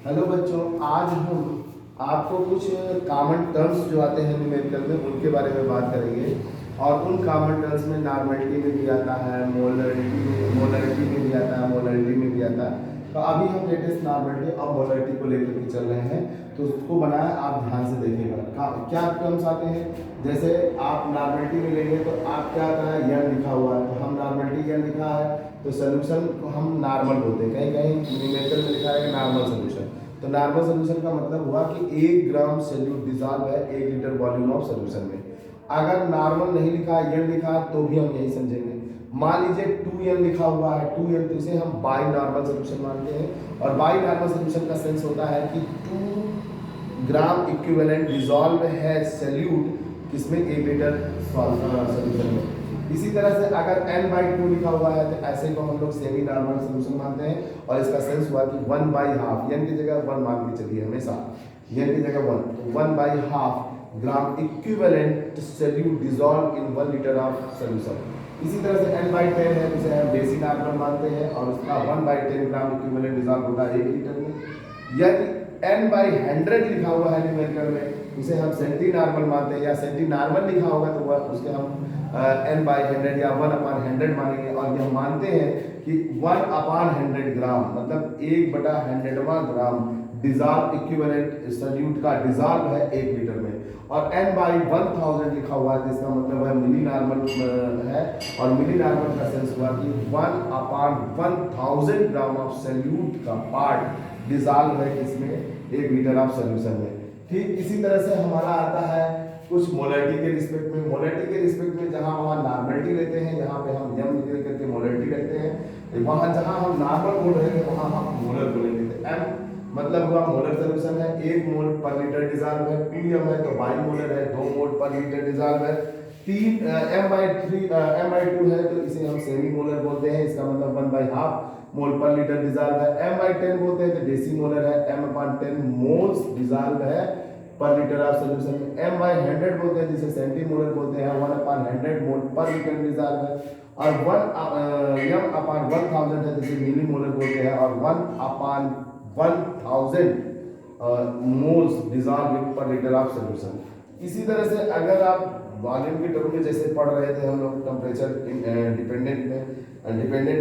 Hello बच्चों, आज हम आपको कुछ कॉमन टर्म्स जो आते हैं न्यूमेरिकल में उनके बारे में बात करेंगे। और उन कॉमन टर्म्स में नॉर्मलिटी में भी आता है, मोलरिटी में भी आता है, मोलरिटी में भी आता है। तो अभी हम लेटेस्ट नॉर्मलिटी और मोलरिटी को लेकर के चल रहे हैं, तो उसको बनाया आप ध्यान से देखिएगा। क्या टर्म्स आते हैं, जैसे आप नॉर्मलिटी में लेंगे तो आप क्या आता है, यन लिखा हुआ है, तो हम नॉर्मलिटी यन लिखा है तो सोल्यूशन को हम नॉर्मल बोलते हैं। कहीं कहीं न्यूमेरिकल में लिखा है नॉर्मल सोल्यूशन। तो नॉर्मल सोल्यूशन का मतलब हुआ कि 1 ग्राम सोल्यूट डिसॉल्व है 1 लीटर वॉल्यूम ऑफ सोल्यूशन में। अगर नॉर्मल नहीं लिखा, एन लिखा, तो भी हम यही समझेंगे। मान लीजिए 2n लिखा हुआ है, 2n, तो इसे हम बाई नॉर्मल सोल्यूशन मानते हैं। और बाई नॉर्मल सोल्यूशन का सेंस होता है कि 2 ग्राम इक्विवेलेंट डिसॉल्व है सोल्यूट किसमें, 1 लीटर सोल्यूशन में। इसी तरह से अगर n/2 लिखा हुआ है तो ऐसे को हम लोग सेमी नॉर्मल सोल्यूशन मानते हैं। और इसका सेंस हुआ कि 1/2, n की जगह 1 मान के चलिए हमेशा, n की जगह 1, तो 1/2 gram equivalent solute dissolve in 1 litre of solution. इसी तरह से n/10 है, जिसे हम बेसिक नॉर्मल मानते हैं, और उसका 1/10 ग्राम इक्विवेलेंट डिसॉल्व होता है 1 लीटर में। यदि n/100 लिखा हुआ है न्यूमेरिकल में, उसे हम सेंटी नॉर्मल मानते हैं, या सेंटी नॉर्मल लिखा होगा तो वह उसके हम n/100 या 1/100 मानेंगे। और यह मानते हैं कि 1/100 ग्राम मतलब 1/100वां ग्राम डिसॉल्व इक्विवेलेंट सोल्यूट का डिसॉल्व है 1 लीटर में। और n/1000 लिखा हुआ है तो इसका मतलब है मिली नॉर्मल है। और मिली नॉर्मल का सेंस हुआ कि 1/1000 ग्राम ऑफ सोल्यूट का पार्ट डिसॉल्व है इसमें 1 लीटर ऑफ सोल्यूशन में। ठीक इसी तरह से हमारा आता है कुछ मोलरिटी के रिस्पेक्ट में। मोलरिटी के रिस्पेक्ट में जहां वहां नॉर्मलिटी लेते हैं, जहां पे हम m करके मोलरिटी रखते हैं, वहां जहां हम नॉर्मल बोल रहे हैं वहां हम मोलर बोलेंगे। तो m मतलब हुआ मोलर सोल्यूशन है, 1 मोल पर लीटर डिसॉल्व है। pm है तो बाई मोलर है, 2 मोल पर लीटर डिसॉल्व है। 3 m/2 है तो इसे हम सेमी मोलर बोलते हैं, इसका मतलब 1/2 मोल पर लीटर डिसॉल्व है। m/10 बोलते हैं तो डेसी मोलर है, m/10 मोल्स डिसॉल्व है पर लीटर ऑफ सोल्यूशन में। m/100 बोलते हैं जिसे सेंटी मोलर बोलते हैं, 1/100 मोल पर लीटर डिसॉल्व है। और 1/1000 है जिसे मिली मोलर बोलते हैं, और 1/1000 मोल्स डिसॉल्व पर लीटर ऑफ सोल्यूशन। इसी तरह से अगर आप वॉल्यूम के टर्म में जैसे पढ़ रहे थे हम लोग टेम्परेचर डिपेंडेंट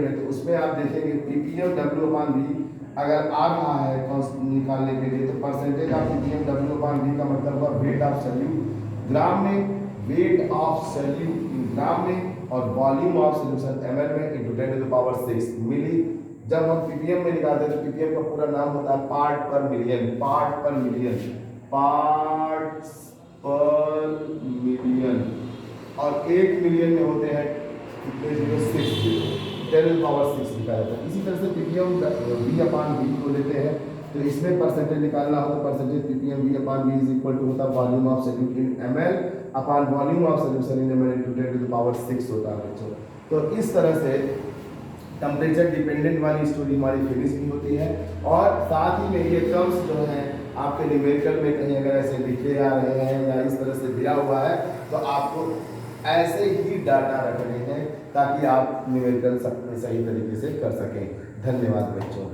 में, तो उसमें आप देखेंगे ppm W/V अगर आ रहा है निकालने के लिए, तो परसेंटेज ऑफ ppm W/V का मतलब हुआ वेट ऑफ सोल्यूट ग्राम में, वेट ऑफ सोल्यूट ग्राम में, और वॉल्यूम ऑफ सोल्यूशन ml में into 10⁶ मिली। जब हम ppm में निकालते हैं तो ppm का पूरा नाम होता है पार्ट पर मिलियन, पार्ट पर मिलियन, पार्ट्स पर मिलियन। और 1 मिलियन में होते हैं कितने जीरो, 6 जीरो, 10⁶ लिखा जाता है। इसी तरह से ppm V/V को लेते हैं, तो इसमें परसेंटेज निकालना हो तो percentage ppm V/V is equal to होता है volume of solute in ml upon volume of solution in ml into 10⁶ होता है बच्चों। तो इस तरह से टेम्परेचर डिपेंडेंट वाली स्टोरी हमारी फिनिश भी होती है। और साथ ही में ये टर्म्स जो हैं आपके न्यूमेरिकल में कहीं अगर ऐसे लिखे आ रहे हैं या इस तरह से दिया हुआ है, तो आपको ऐसे ही डाटा रखने हैं ताकि आप न्यूमेरिकल सही तरीके से कर सकें। धन्यवाद बच्चों।